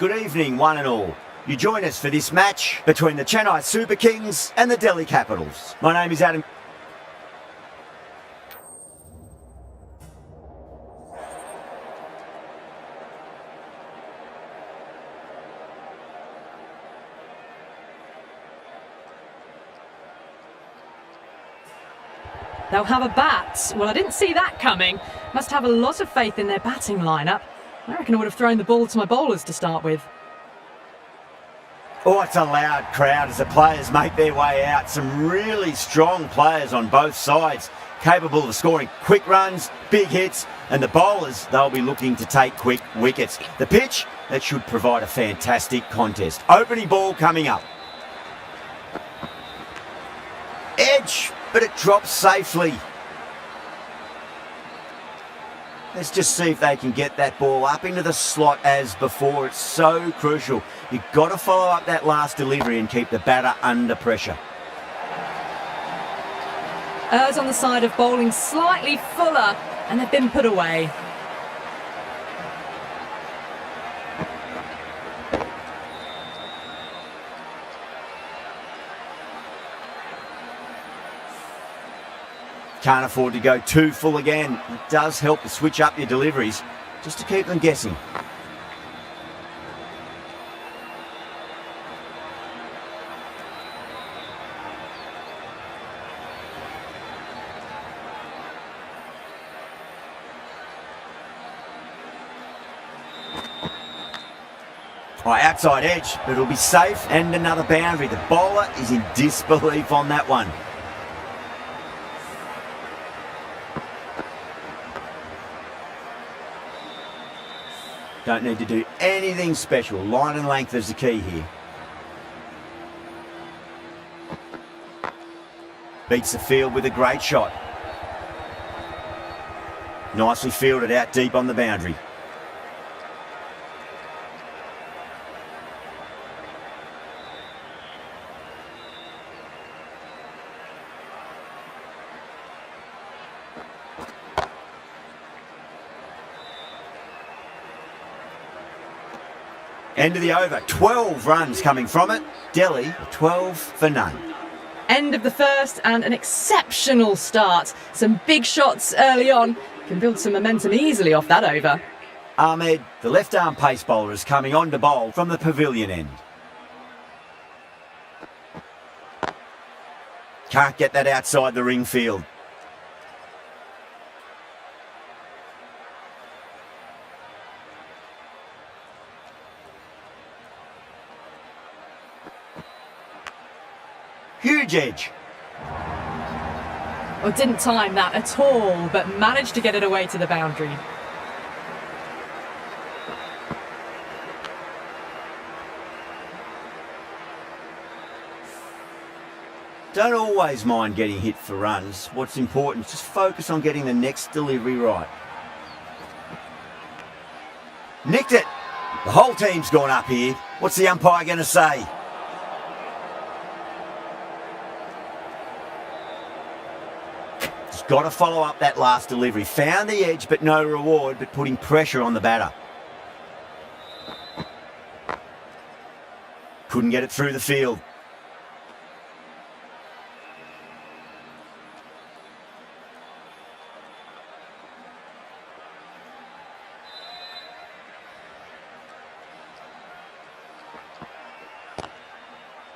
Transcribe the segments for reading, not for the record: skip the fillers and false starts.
good evening one and all. You join us for this match between the Chennai Super Kings and the Delhi Capitals. My name is Adam. They'll have a bat. Well, I didn't see that coming. Must have a lot of faith in their batting lineup. I reckon I would have thrown the ball to my bowlers to start with. Oh, it's a loud crowd as the players make their way out. Some really strong players on both sides, capable of scoring quick runs, big hits, and the bowlers, they'll be looking to take quick wickets. The pitch, that should provide a fantastic contest. Opening ball coming up. Edge, but it drops safely. Let's just see if they can get that ball up into the slot as before. It's so crucial. You've got to follow up that last delivery and keep the batter under pressure. Errs on the side of bowling slightly fuller, and they've been put away. Can't afford to go too full again. It does help to switch up your deliveries, just to keep them guessing. Outside edge, but it'll be safe, and another boundary. The bowler is in disbelief on that one. Don't need to do anything special. Line and length is the key here. Beats the field with a great shot. Nicely fielded out deep on the boundary. End of the over, 12 runs coming from it. Delhi, 12 for none. End of the first and an exceptional start. Some big shots early on. Can build some momentum easily off that over. Ahmed, the left-arm pace bowler, is coming on to bowl from the pavilion end. Can't get that outside the ring field. Huge edge. Well, didn't time that at all, but managed to get it away to the boundary. Don't always mind getting hit for runs. What's important is just focus on getting the next delivery right. Nicked it. The whole team's gone up here. What's the umpire going to say? Got to follow up that last delivery. Found the edge, but no reward, but putting pressure on the batter. Couldn't get it through the field.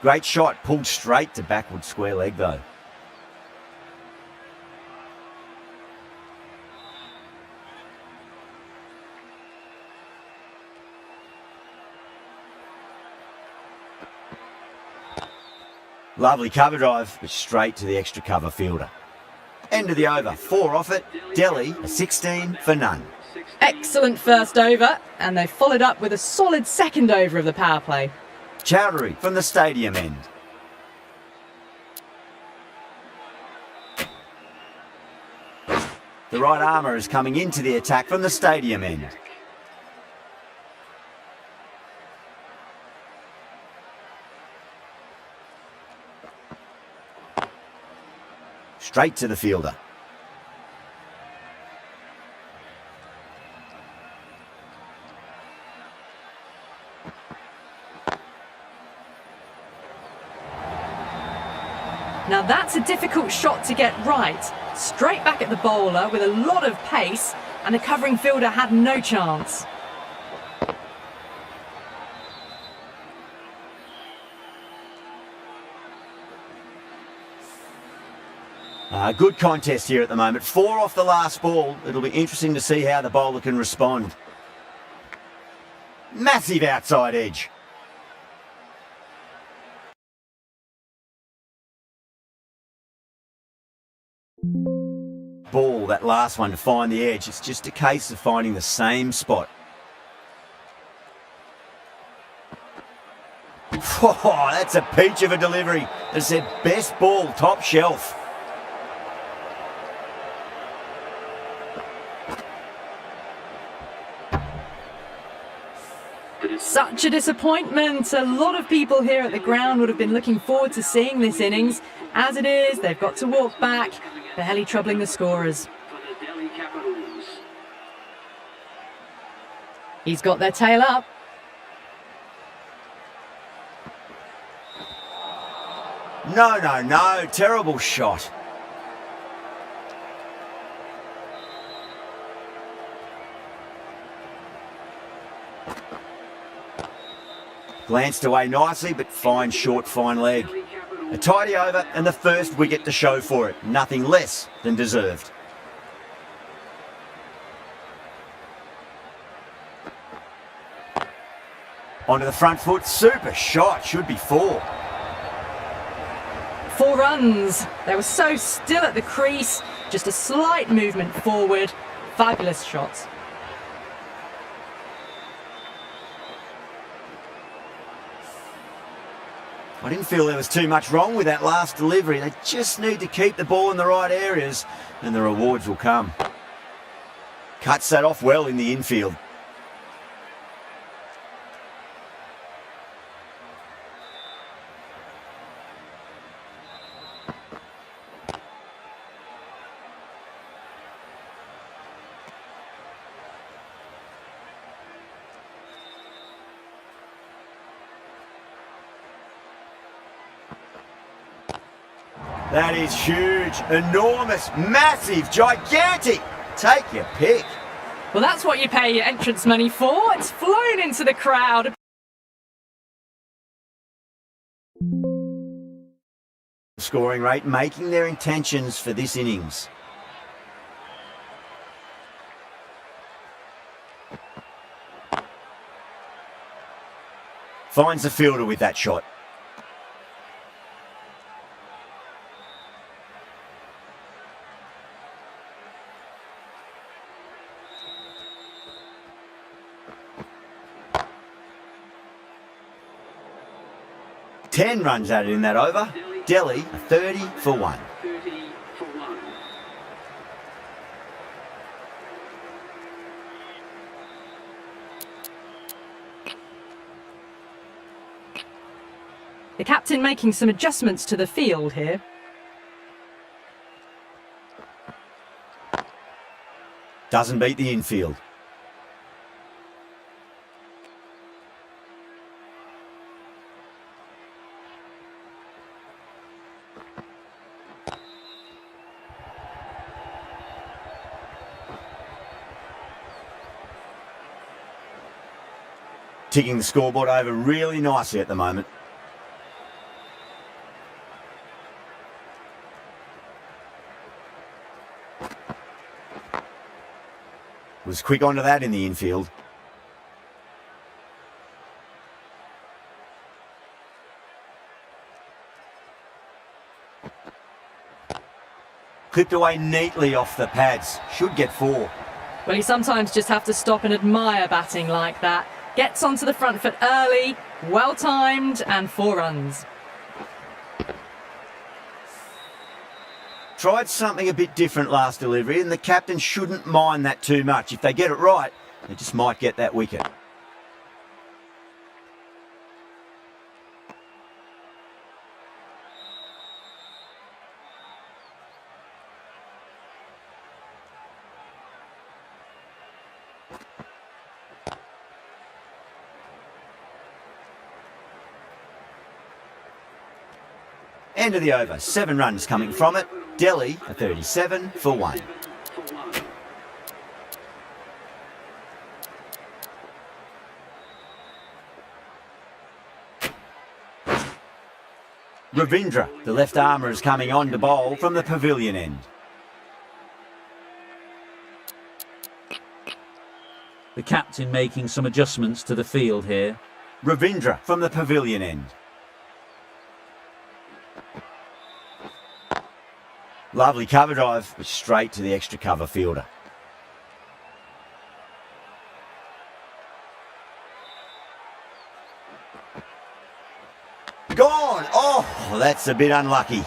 Great shot, pulled straight to backward square leg though. Lovely cover drive, but straight to the extra cover fielder. End of the over, 4 off it. Delhi, a 16 for none. Excellent first over, and they followed up with a solid second over of the power play. Chowdhury from the stadium end. The right armour is coming into the attack from the stadium end. Straight to the fielder. Now that's a difficult shot to get right. Straight back at the bowler with a lot of pace, and the covering fielder had no chance. Good contest here at the moment. 4 off the last ball. It'll be interesting to see how the bowler can respond. Massive outside edge. Ball, that last one, to find the edge. It's just a case of finding the same spot. Oh, that's a peach of a delivery. It's their best ball, top shelf. Such a disappointment. A lot of people here at the ground would have been looking forward to seeing this innings. As it is, they've got to walk back, barely troubling the scorers. He's got their tail up. No. Terrible shot. Glanced away nicely, but fine short, fine leg. A tidy over and the first wicket to show for it. Nothing less than deserved. Onto the front foot. Super shot. Should be 4. 4 runs. They were so still at the crease. Just a slight movement forward. Fabulous shots. I didn't feel there was too much wrong with that last delivery. They just need to keep the ball in the right areas and the rewards will come. Cuts that off well in the infield. That is huge, enormous, massive, gigantic. Take your pick. Well, that's what you pay your entrance money for. It's flown into the crowd. Scoring rate, making their intentions for this innings. Finds the fielder with that shot. Ten runs added in that over. Delhi, 30 for 1. The captain making some adjustments to the field here. Doesn't beat the infield. Ticking the scoreboard over really nicely at the moment. Was quick onto that in the infield. Clipped away neatly off the pads. Should get 4. Well, you sometimes just have to stop and admire batting like that. Gets onto the front foot early, well timed, and 4 runs. Tried something a bit different last delivery, and the captain shouldn't mind that too much. If they get it right, they just might get that wicket. End of the over. 7 runs coming from it. Delhi a 37 for 1. Ravindra, the left armour, is coming on to bowl from the pavilion end. The captain making some adjustments to the field here. Ravindra from the pavilion end. Lovely cover drive, but straight to the extra cover fielder. Gone! Oh, that's a bit unlucky.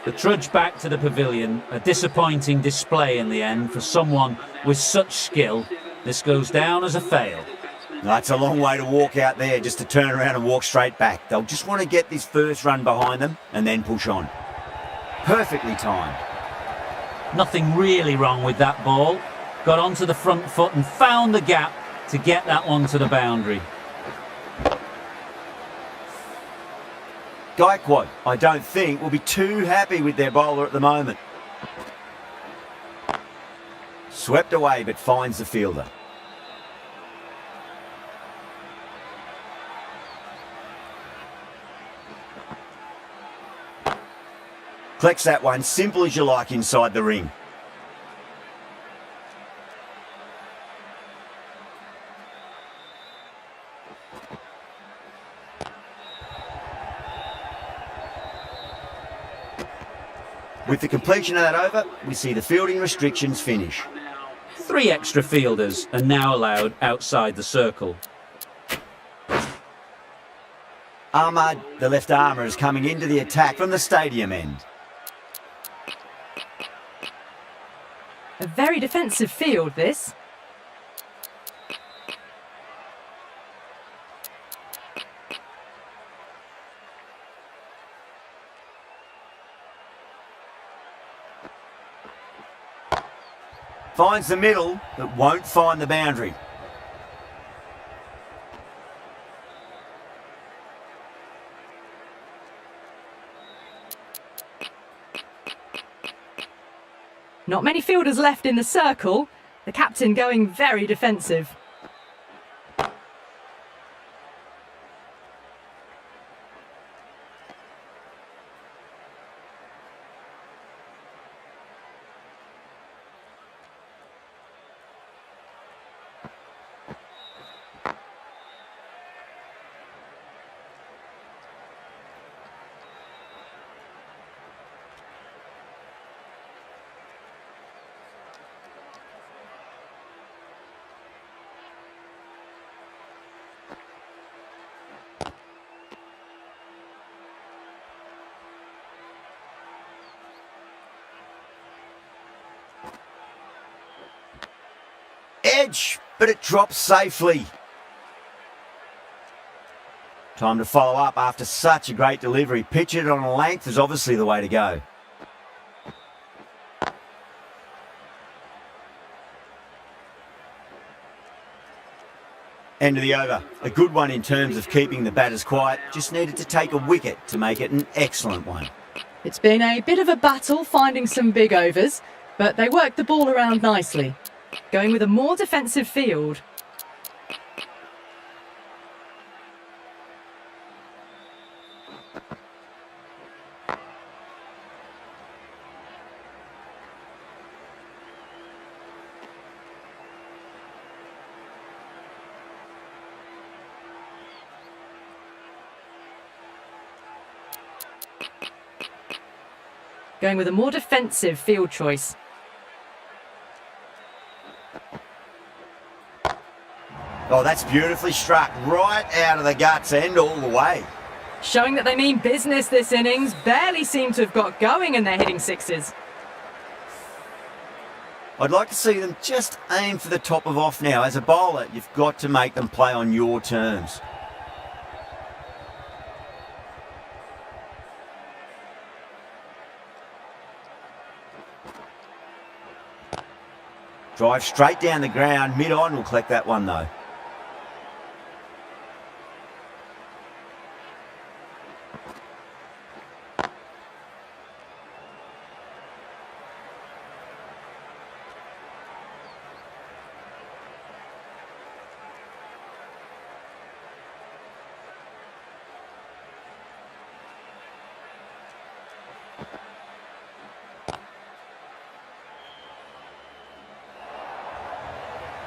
The trudge back to the pavilion, a disappointing display in the end for someone with such skill. This goes down as a fail. That's a long way to walk out there just to turn around and walk straight back. They'll just want to get this first run behind them and then push on. Perfectly timed. Nothing really wrong with that ball. Got onto the front foot and found the gap to get that one to the boundary. Gaikwad, I don't think, will be too happy with their bowler at the moment. Swept away but finds the fielder. Collects that one, simple as you like, inside the ring. With the completion of that over, we see the fielding restrictions finish. 3 extra fielders are now allowed outside the circle. Ahmad, the left armour, is coming into the attack from the stadium end. A very defensive field, this. Finds the middle, but won't find the boundary. Not many fielders left in the circle. The captain going very defensive. Edge, but it drops safely. Time to follow up after such a great delivery. Pitch it on a length is obviously the way to go. End of the over. A good one in terms of keeping the batters quiet. Just needed to take a wicket to make it an excellent one. It's been a bit of a battle finding some big overs, but they worked the ball around nicely. Going with a more defensive field. Going with a more defensive field choice. Oh, that's beautifully struck. Right out of the guts and all the way. Showing that they mean business this innings. Barely seem to have got going and they're hitting sixes. I'd like to see them just aim for the top of off now. As a bowler, you've got to make them play on your terms. Drive straight down the ground, mid-on will collect that one though.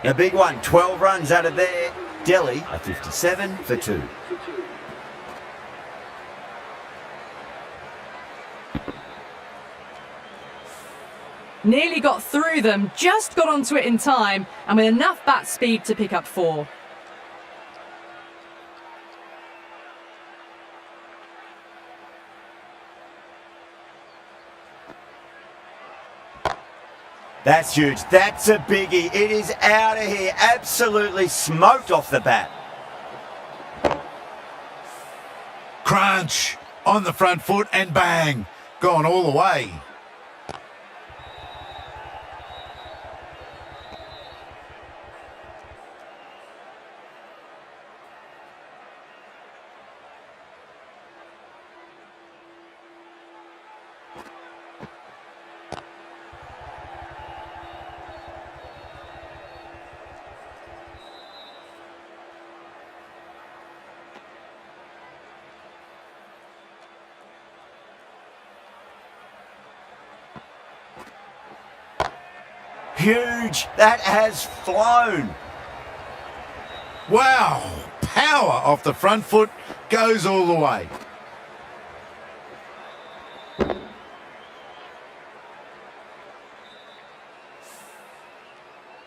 A big one, 12 runs out of there. Delhi are 57 for 2. Nearly got through them, just got onto it in time, and with enough bat speed to pick up 4. That's huge. That's a biggie. It is out of here. Absolutely smoked off the bat. Crunch on the front foot and bang. Gone all the way. Huge. That has flown. Wow. Power off the front foot goes all the way.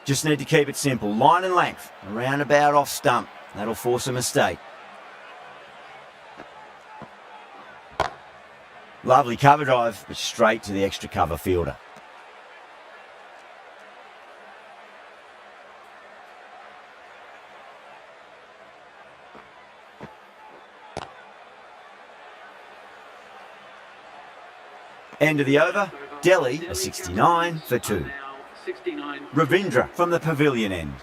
Just need to keep it simple. Line and length. Around about off stump. That'll force a mistake. Lovely cover drive, but straight to the extra cover fielder. End of the over, Delhi are 69 for 2. Ravindra from the pavilion end.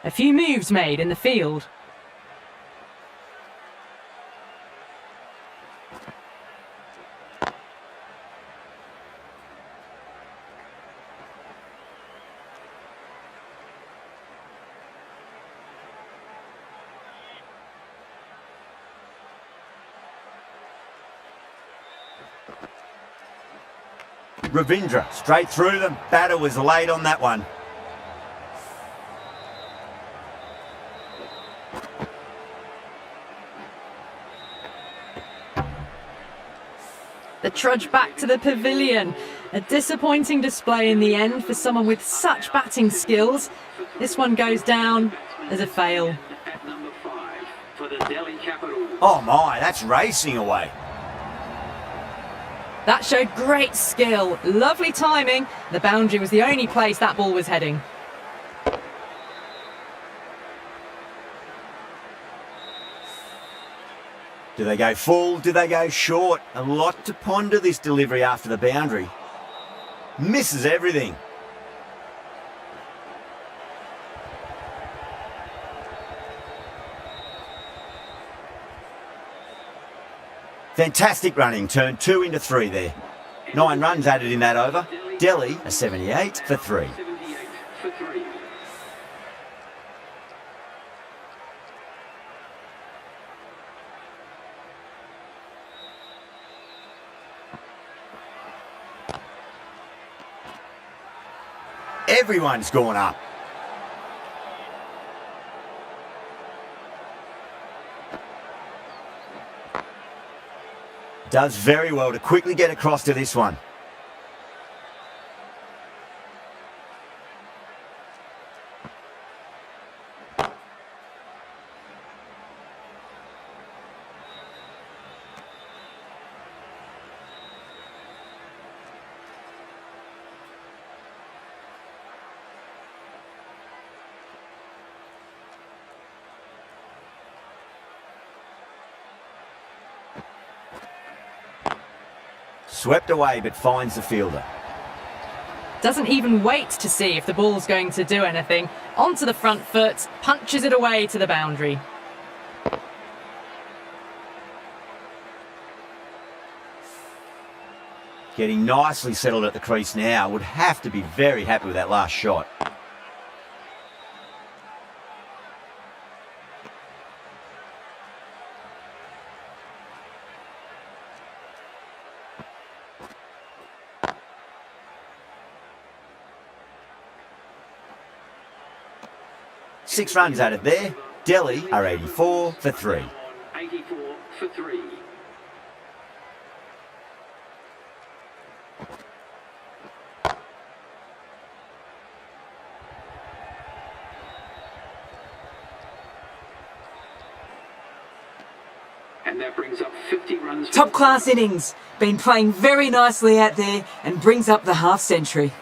A few moves made in the field. Ravindra straight through them. Batter was late on that one. The trudge back to the pavilion. A disappointing display in the end for someone with such batting skills. This one goes down as a fail. Oh my, that's racing away. That showed great skill, lovely timing. The boundary was the only place that ball was heading. Do they go full? Do they go short? A lot to ponder this delivery after the boundary. Misses everything. Fantastic running, turned 2 into 3 there. 9 runs added in that over. Delhi are 78 for 3. Everyone's gone up. Does very well to quickly get across to this one. Swept away but finds the fielder. Doesn't even wait to see if the ball's going to do anything. Onto the front foot, punches it away to the boundary. Getting nicely settled at the crease now. Would have to be very happy with that last shot. Six runs added there. Delhi are 84 for 3. 84 for 3. And that brings up 50 runs. Top class innings. Been playing very nicely out there and brings up the half century.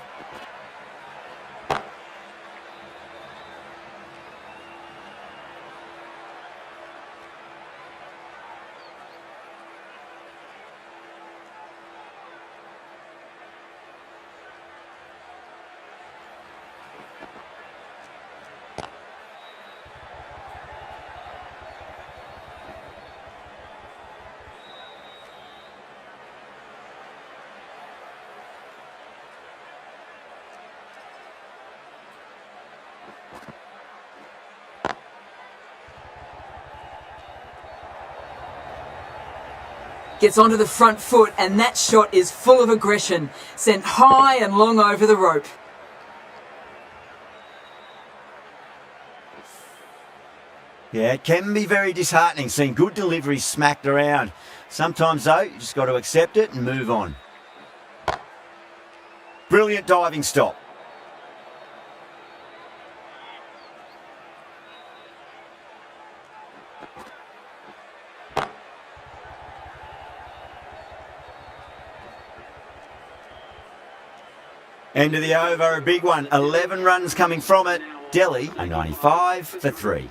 Gets onto the front foot and that shot is full of aggression. Sent high and long over the rope. Yeah, it can be very disheartening seeing good deliveries smacked around. Sometimes though, you just got to accept it and move on. Brilliant diving stop. End of the over, a big one. 11 runs coming from it. Delhi are 95 for 3.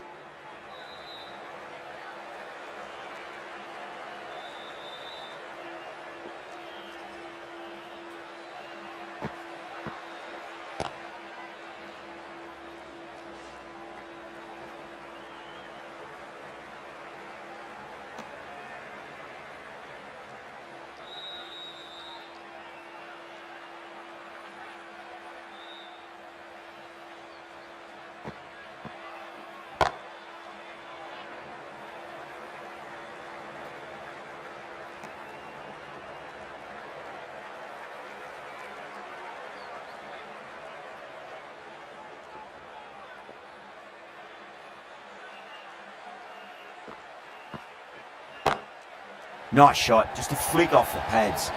Nice shot, just a flick off the pads.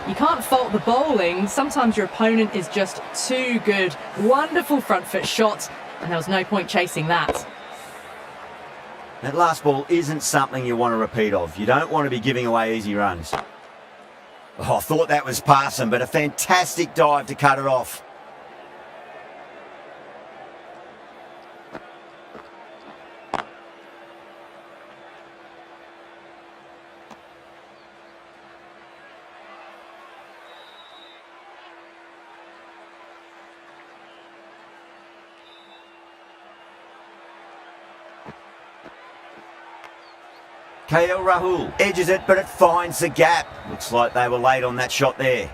You can't fault the bowling. Sometimes your opponent is just too good. Wonderful front foot shot, and there was no point chasing that. That last ball isn't something you want to repeat of. You don't want to be giving away easy runs. Oh, I thought that was passing, but a fantastic dive to cut it off. KL Rahul edges it, but it finds the gap. Looks like they were late on that shot there.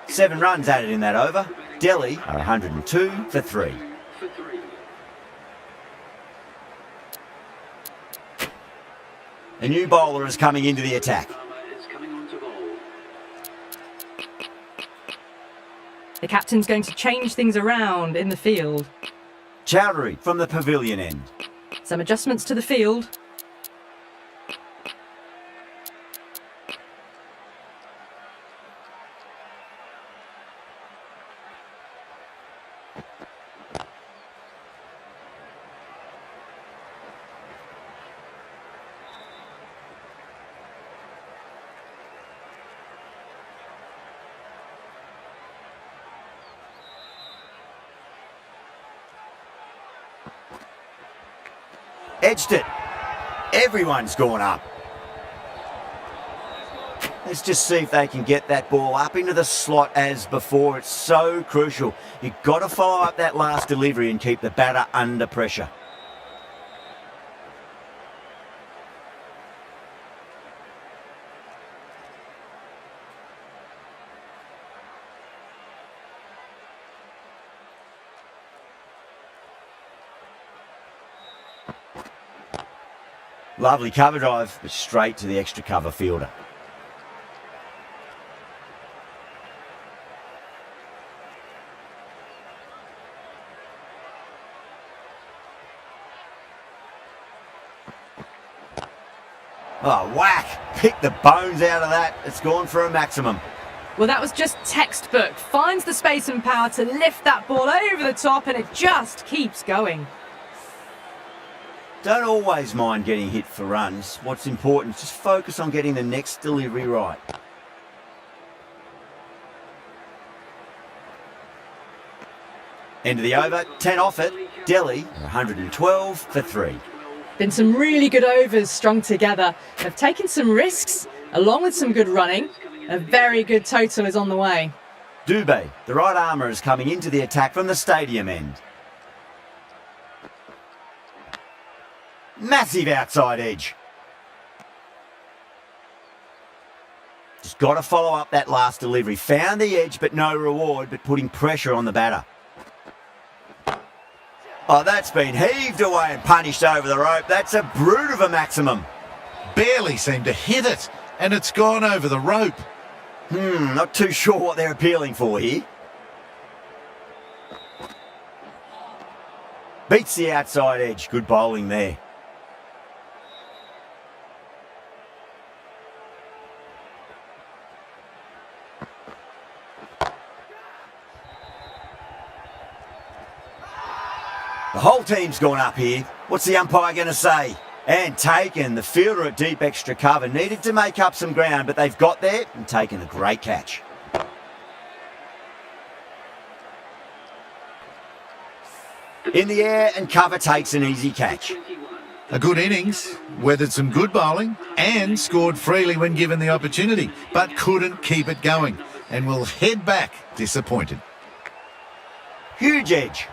7 runs added in that over. Delhi are 102 for 3. A new bowler is coming into the attack. The captain's going to change things around in the field. Chowdhury from the pavilion end. Some adjustments to the field. Edged it. Everyone's gone up. Let's just see if they can get that ball up into the slot as before. It's so crucial. You've got to follow up that last delivery and keep the batter under pressure. Lovely cover drive, but straight to the extra cover fielder. Oh, whack! Pick the bones out of that. It's gone for a maximum. Well, that was just textbook. Finds the space and power to lift that ball over the top, and it just keeps going. Don't always mind getting hit for runs. What's important is just focus on getting the next delivery right. End of the over, 10 off it. Delhi, 112 for 3. Been some really good overs strung together. They've taken some risks, along with some good running. A very good total is on the way. Dubé, the right armour, is coming into the attack from the stadium end. Massive outside edge. Just got to follow up that last delivery. Found the edge, but no reward, but putting pressure on the batter. Oh, that's been heaved away and punished over the rope. That's a brute of a maximum. Barely seemed to hit it, and it's gone over the rope. Not too sure what they're appealing for here. Beats the outside edge. Good bowling there. The whole team's gone up here. What's the umpire going to say? And taken. The fielder at deep extra cover. Needed to make up some ground, but they've got there and taken a great catch. In the air, and cover takes an easy catch. A good innings, weathered some good bowling, and scored freely when given the opportunity, but couldn't keep it going, and will head back disappointed. Huge edge.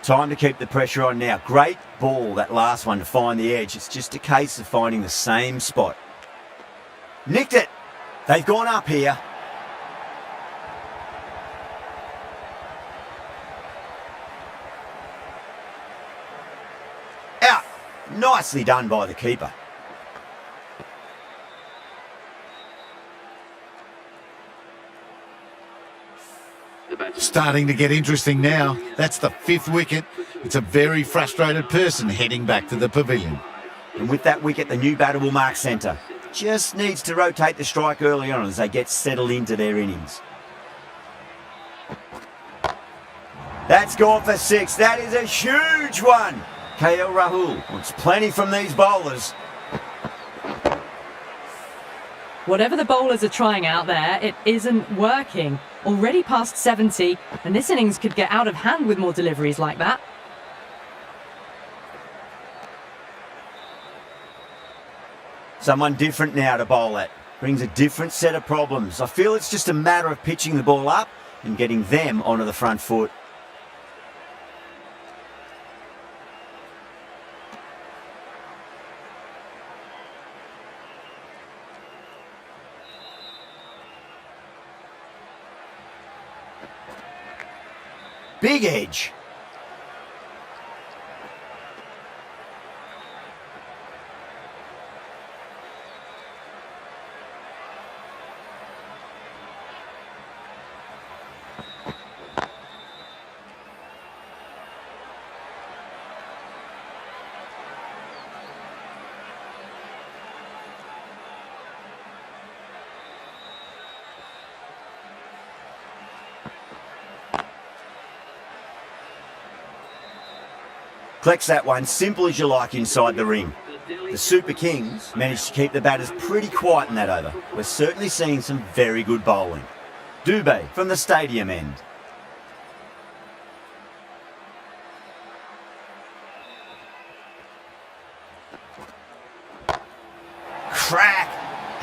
Time to keep the pressure on now. Great ball, that last one, to find the edge. It's just a case of finding the same spot. Nicked it. They've gone up here. Out. Nicely done by the keeper. Starting to get interesting now. That's the 5th wicket. It's a very frustrated person heading back to the pavilion. And with that wicket, the new batter will mark centre. Just needs to rotate the strike early on as they get settled into their innings. That's gone for 6. That is a huge one. KL Rahul wants plenty from these bowlers. Whatever the bowlers are trying out there, it isn't working. Already past 70, and this innings could get out of hand with more deliveries like that. Someone different now to bowl at. Brings a different set of problems. I feel it's just a matter of pitching the ball up and getting them onto the front foot. Big edge. Collects that one, simple as you like, inside the ring. The Super Kings managed to keep the batters pretty quiet in that over. We're certainly seeing some very good bowling. Dubé from the stadium end.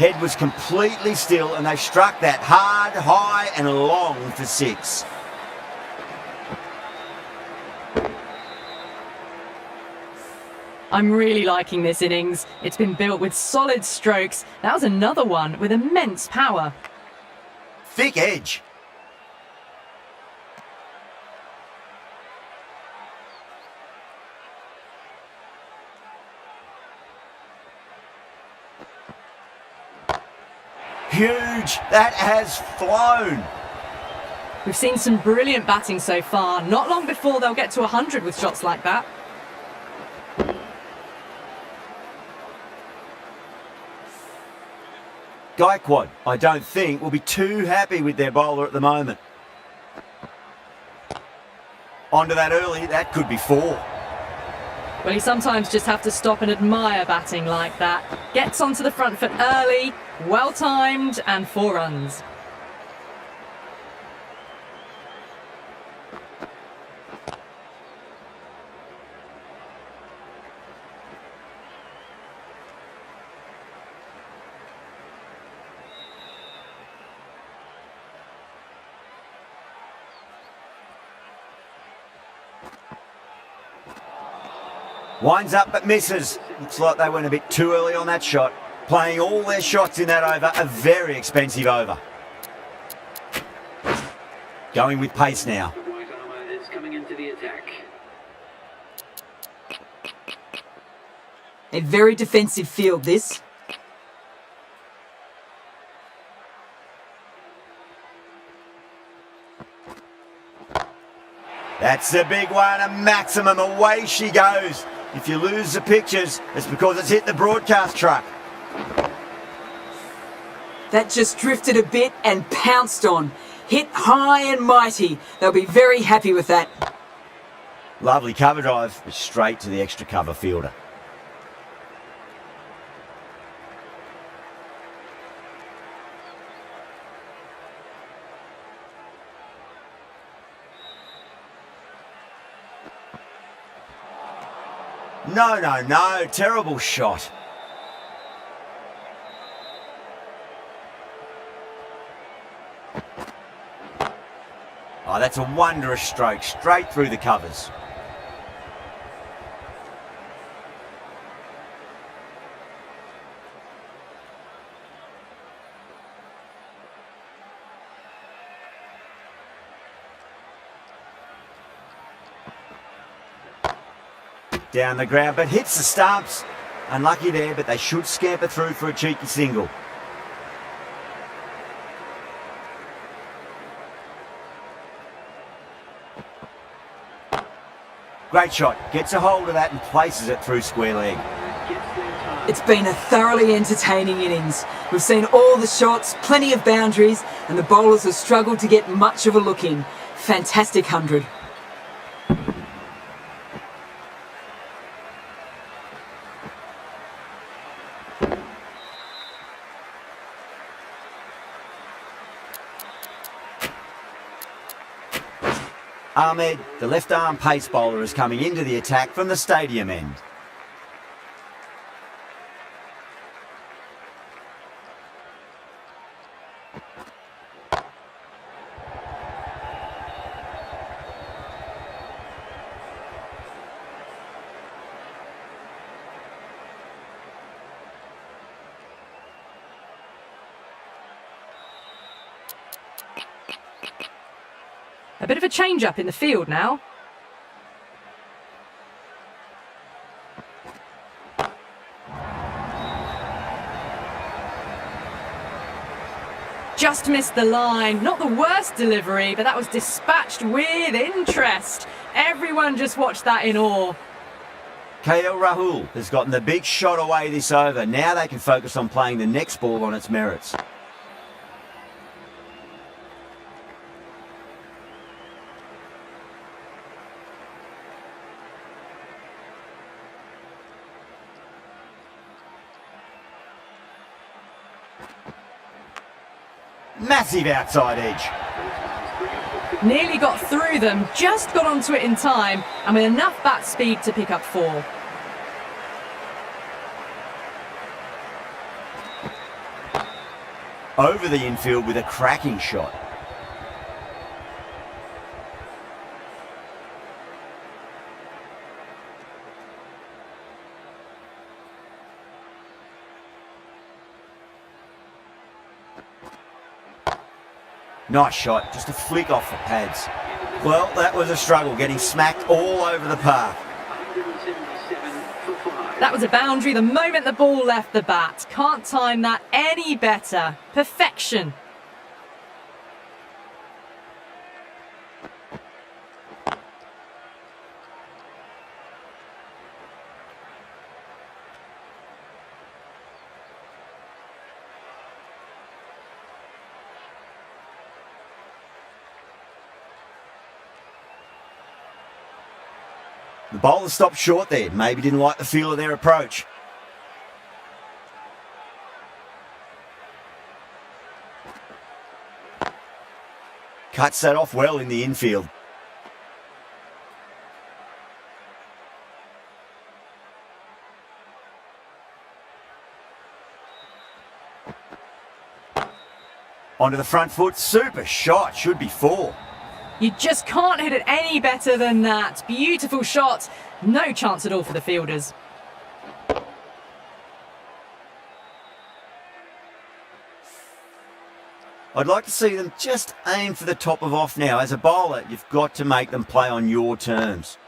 Head was completely still and they struck that hard, high and long for 6. I'm really liking this innings. It's been built with solid strokes. That was another one with immense power. Thick edge. Huge. That has flown. We've seen some brilliant batting so far. Not long before they'll get to 100 with shots like that. Gaikwad, I don't think, will be too happy with their bowler at the moment. Onto that early, that could be 4. Well, you sometimes just have to stop and admire batting like that. Gets onto the front foot early, well timed, and 4 runs. Winds up but misses. Looks like they went a bit too early on that shot. Playing all their shots in that over, a very expensive over. Going with pace now. The white armour is coming into the attack. A very defensive field, this. That's the big one, a maximum. Away she goes. If you lose the pictures, it's because it's hit the broadcast truck. That just drifted a bit and pounced on. Hit high and mighty. They'll be very happy with that. Lovely cover drive, but straight to the extra cover fielder. No, terrible shot. Oh, that's a wondrous stroke, straight through the covers. Down the ground, but hits the stumps. Unlucky there, but they should scamper through for a cheeky single. Great shot. Gets a hold of that and places it through square leg. It's been a thoroughly entertaining innings. We've seen all the shots, plenty of boundaries, and the bowlers have struggled to get much of a look in. Fantastic 100. Ahmed, the left-arm pace bowler, is coming into the attack from the stadium end. A bit of a change-up in the field now. Just missed the line. Not the worst delivery, but that was dispatched with interest. Everyone just watched that in awe. KL Rahul has gotten the big shot away this over. Now they can focus on playing the next ball on its merits. Massive outside edge. Nearly got through them, just got onto it in time, and with enough bat speed to pick up 4. over the infield with a cracking shot. Nice shot, just a flick off the pads. Well, that was a struggle, getting smacked all over the park. 177 for 5. That was a boundary the moment the ball left the bat. Can't time that any better. Perfection. The bowler stopped short there, maybe didn't like the feel of their approach. Cuts that off well in the infield. Onto the front foot, super shot, should be 4. You just can't hit it any better than that. Beautiful shot. No chance at all for the fielders. I'd like to see them just aim for the top of off now. As a bowler, you've got to make them play on your terms.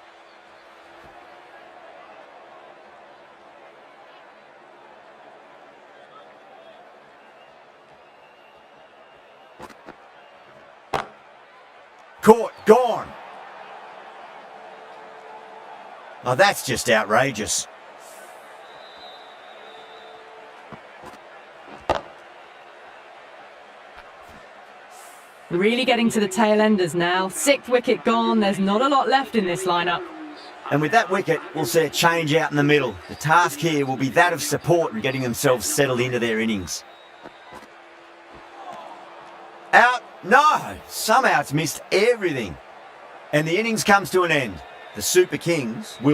Caught, gone. Oh, that's just outrageous. Really getting to the tail enders now. 6th wicket gone. There's not a lot left in this lineup. And with that wicket, we'll see a change out in the middle. The task here will be that of support and getting themselves settled into their innings. Out. No! Somehow it's missed everything. And the innings comes to an end. The Super Kings will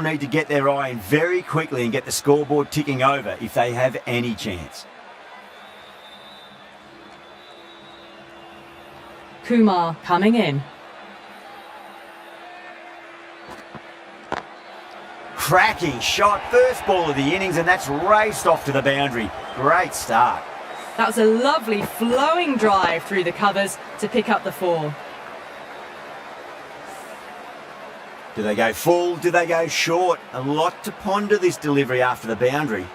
need to get their eye in very quickly and get the scoreboard ticking over if they have any chance. Kumar coming in. Cracking shot, first ball of the innings, and that's raced off to the boundary. Great start. That was a lovely flowing drive through the covers to pick up the 4. Do they go full? Do they go short? A lot to ponder this delivery after the boundary.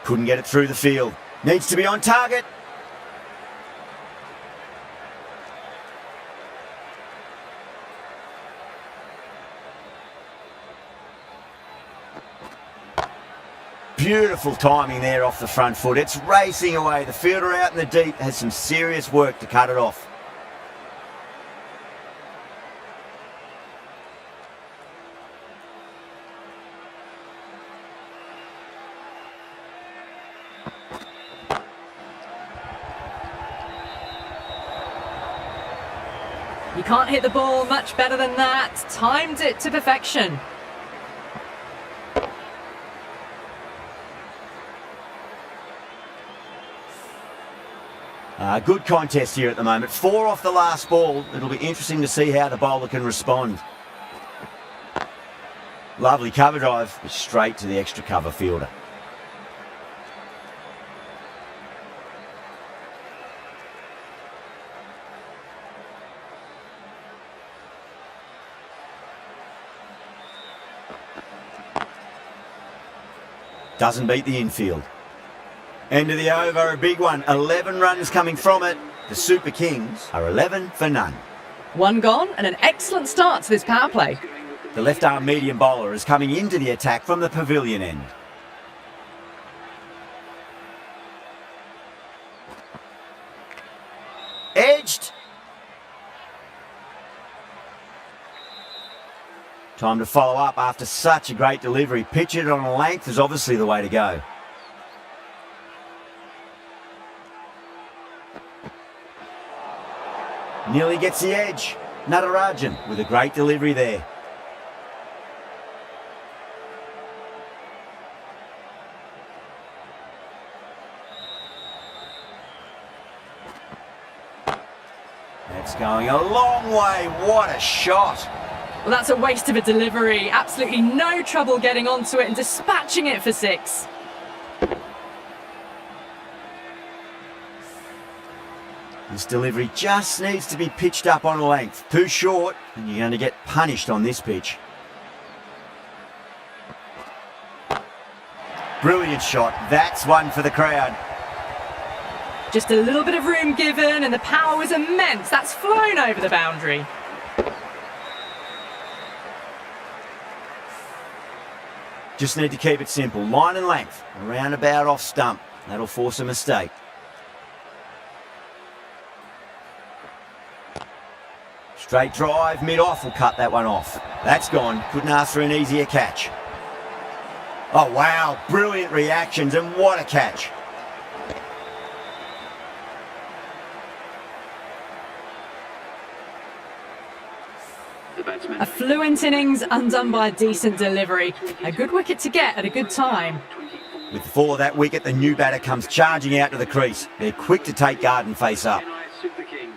Couldn't get it through the field. Needs to be on target. Beautiful timing there off the front foot. It's racing away. The fielder out in the deep has some serious work to cut it off. You can't hit the ball much better than that. Timed it to perfection. Good contest here at the moment. 4 off the last ball. It'll be interesting to see how the bowler can respond. Lovely cover drive, straight to the extra cover fielder. Doesn't beat the infield. End of the over, a big one. 11 runs coming from it. The Super Kings are 11 for none. One gone and an excellent start to this power play. The left-arm medium bowler is coming into the attack from the pavilion end. Edged. Time to follow up after such a great delivery. Pitch it on a length is obviously the way to go. Nearly gets the edge. Natarajan with a great delivery there. That's going a long way. What a shot. Well, that's a waste of a delivery. Absolutely no trouble getting onto it and dispatching it for 6. This delivery just needs to be pitched up on a length. Too short, and you're going to get punished on this pitch. Brilliant shot. That's one for the crowd. Just a little bit of room given and the power was immense. That's flown over the boundary. Just need to keep it simple. Line and length. Around about off stump. That'll force a mistake. Straight drive, mid-off will cut that one off. That's gone. Couldn't ask for an easier catch. Oh, wow. Brilliant reactions, and what a catch. A fluent innings undone by a decent delivery. A good wicket to get at a good time. With the fall of that wicket, the new batter comes charging out to the crease. They're quick to take guard and face up. Chennai Super Kings.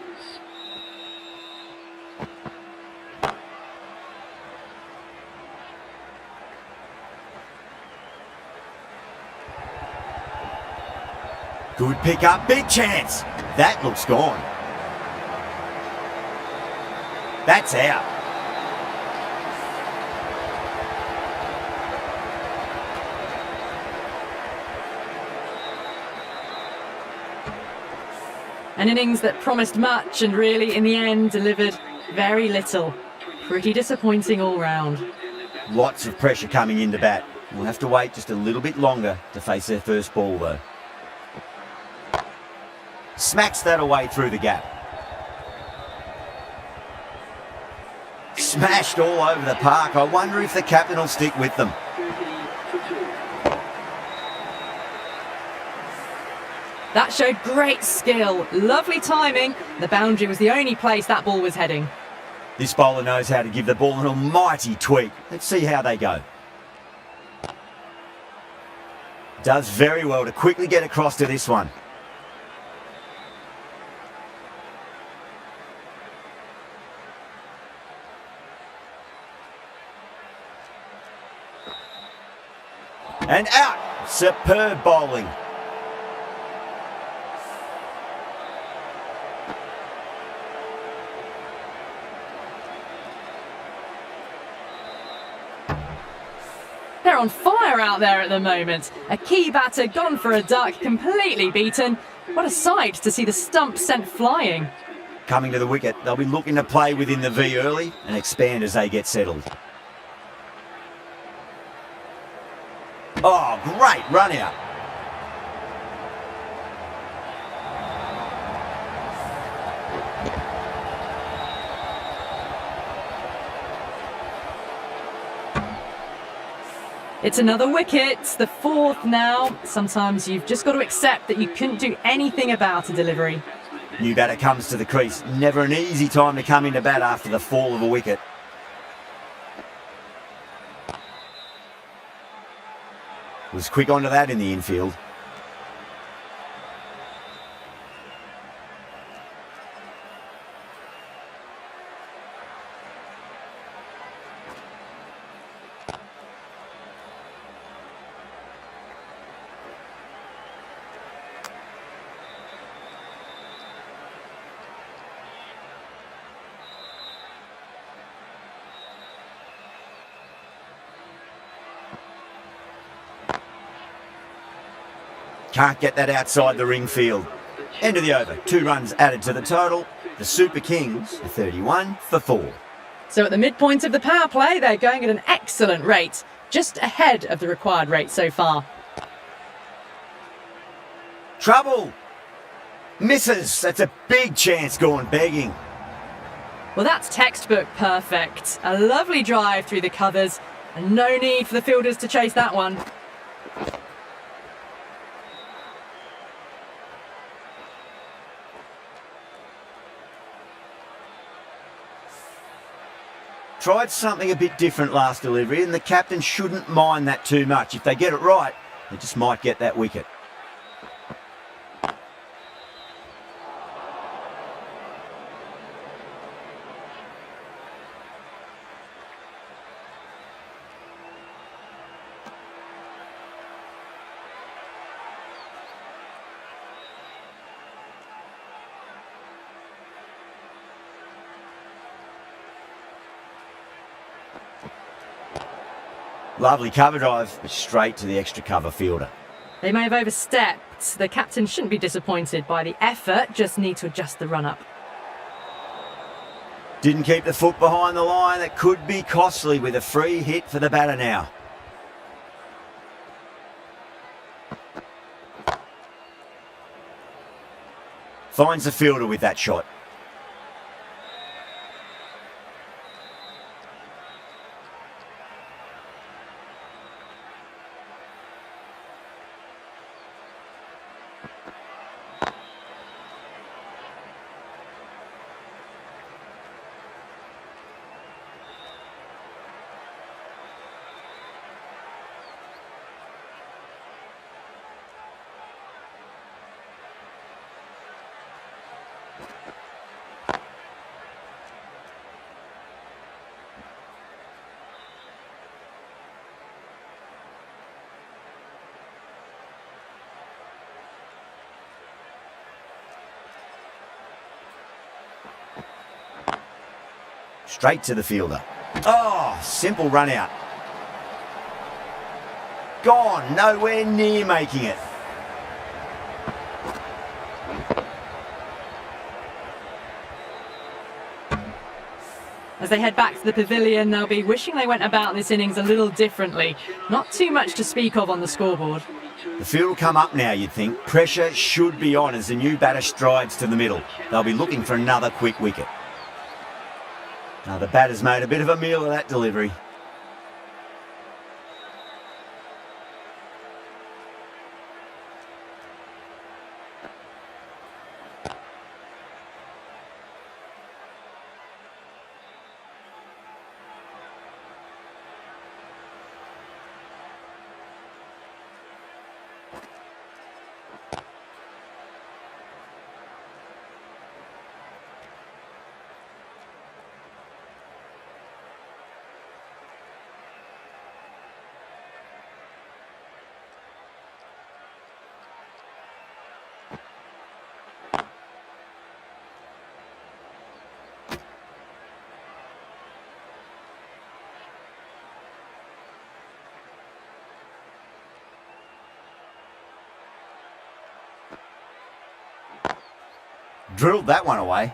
Good pick up, big chance. That looks gone. That's out. An innings that promised much and really, in the end, delivered very little. Pretty disappointing all round. Lots of pressure coming into bat. We'll have to wait just a little bit longer to face their first ball, though. Smacks that away through the gap. Smashed all over the park. I wonder if the captain will stick with them. 30 for 2. That showed great skill, lovely timing. The boundary was the only place that ball was heading. This bowler knows how to give the ball an almighty tweak. Let's see how they go. Does very well to quickly get across to this one. And out. Superb bowling. They're on fire out there at the moment. A key batter gone for a duck, completely beaten. What a sight to see the stump sent flying. Coming to the wicket, they'll be looking to play within the V early and expand as they get settled. Oh, great run out. It's another wicket, the 4th now. Sometimes you've just got to accept that you couldn't do anything about a delivery. New batter comes to the crease. Never an easy time to come into bat after the fall of a wicket. Was quick onto that in the infield. Can't get that outside the ring field. End of the over. 2 runs added to the total. The Super Kings are 31 for 4. So at the midpoint of the power play, they're going at an excellent rate, just ahead of the required rate so far. Trouble! Misses. That's a big chance gone begging. Well, that's textbook perfect. A lovely drive through the covers, and no need for the fielders to chase that one. Tried something a bit different last delivery, and the captain shouldn't mind that too much. If they get it right, they just might get that wicket. Lovely cover drive, but straight to the extra cover fielder. They may have overstepped. The captain shouldn't be disappointed by the effort, just need to adjust the run-up. Didn't keep the foot behind the line. That could be costly with a free hit for the batter now. Finds the fielder with that shot. Straight to the fielder. Oh, simple run out. Gone, nowhere near making it. As they head back to the pavilion, they'll be wishing they went about this innings a little differently. Not too much to speak of on the scoreboard. The field will come up now, you'd think. Pressure should be on as the new batter strides to the middle. They'll be looking for another quick wicket. Now the batter's made a bit of a meal of that delivery. Drilled that one away.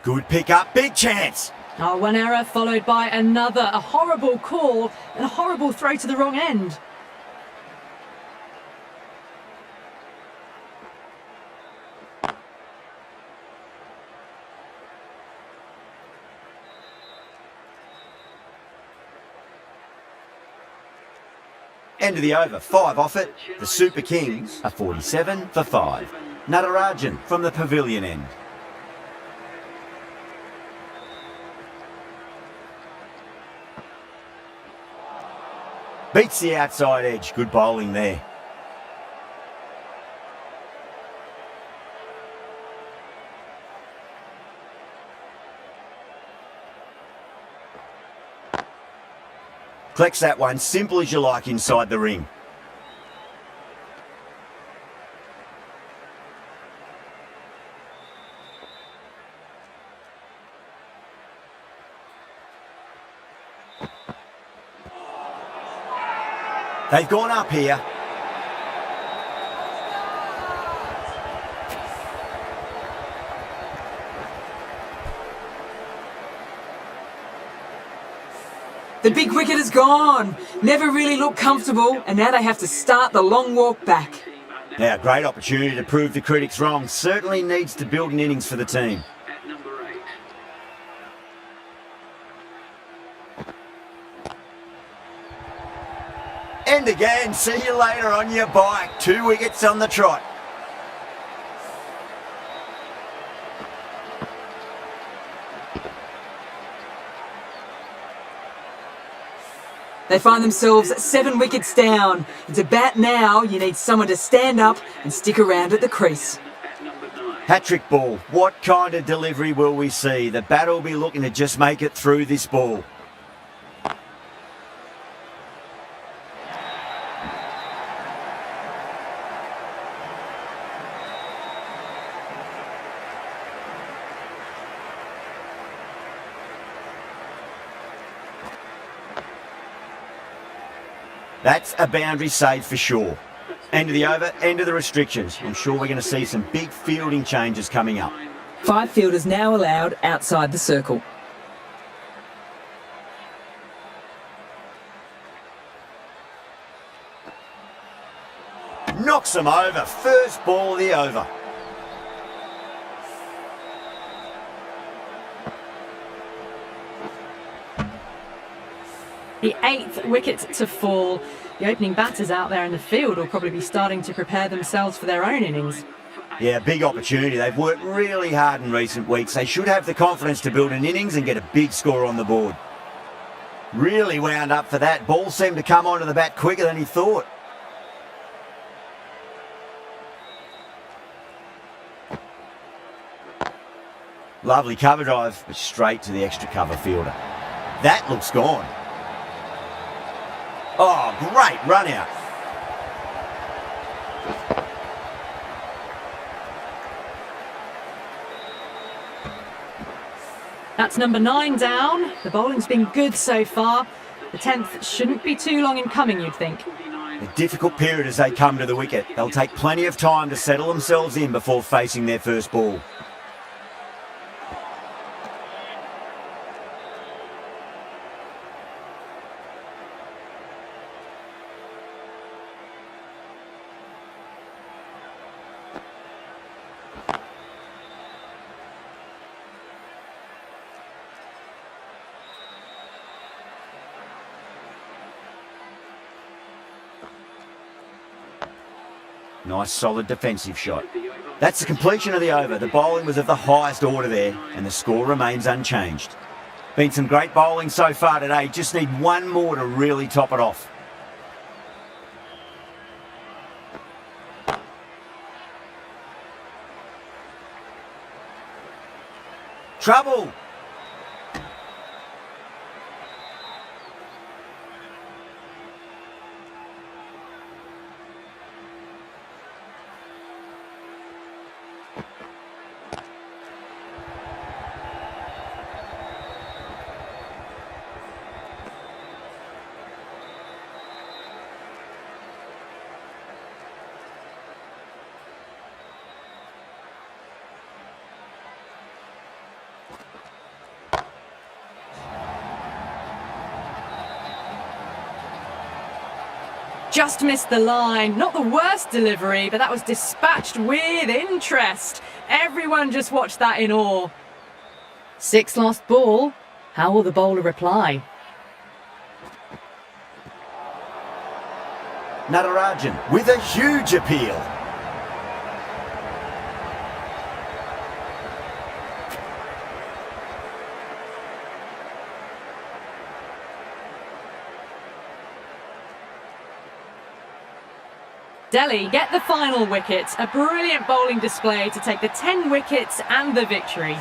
Good pick up, big chance. Oh, one error followed by another. A horrible call and a horrible throw to the wrong end. End of the over, 5 off it. The Super Kings are 47 for 5. Natarajan from the pavilion end. Beats the outside edge, good bowling there. Collects that one, simple as you like inside the ring. They've gone up here. The big wicket is gone. Never really looked comfortable, and now they have to start the long walk back. Now, great opportunity to prove the critics wrong. Certainly needs to build an innings for the team. At number 8. And again, see you later on your bike. 2 wickets on the trot. They find themselves 7 wickets down. It's about now you need someone to stand up and stick around at the crease. At number 9. Hat-trick ball. What kind of delivery will we see? The batter will be looking to just make it through this ball. That's a boundary save for sure. End of the over, end of the restrictions. I'm sure we're going to see some big fielding changes coming up. 5 fielders now allowed outside the circle. Knocks them over. First ball of the over. The 8th wicket to fall. The opening batters out there in the field will probably be starting to prepare themselves for their own innings. Yeah, big opportunity. They've worked really hard in recent weeks. They should have the confidence to build an innings and get a big score on the board. Really wound up for that. Ball seemed to come onto the bat quicker than he thought. Lovely cover drive, but straight to the extra cover fielder. That looks gone. Oh, great run out. That's number 9 down. The bowling's been good so far. The 10th shouldn't be too long in coming, you'd think. A difficult period as they come to the wicket. They'll take plenty of time to settle themselves in before facing their first ball. Nice solid defensive shot. That's the completion of the over. The bowling was of the highest order there and the score remains unchanged. Been some great bowling so far today. Just need one more to really top it off. Trouble! Just missed the line. Not the worst delivery, but that was dispatched with interest. Everyone just watched that in awe. 6th lost ball. How will the bowler reply? Natarajan with a huge appeal. Delhi get the final wicket. A brilliant bowling display to take the 10 wickets and the victory.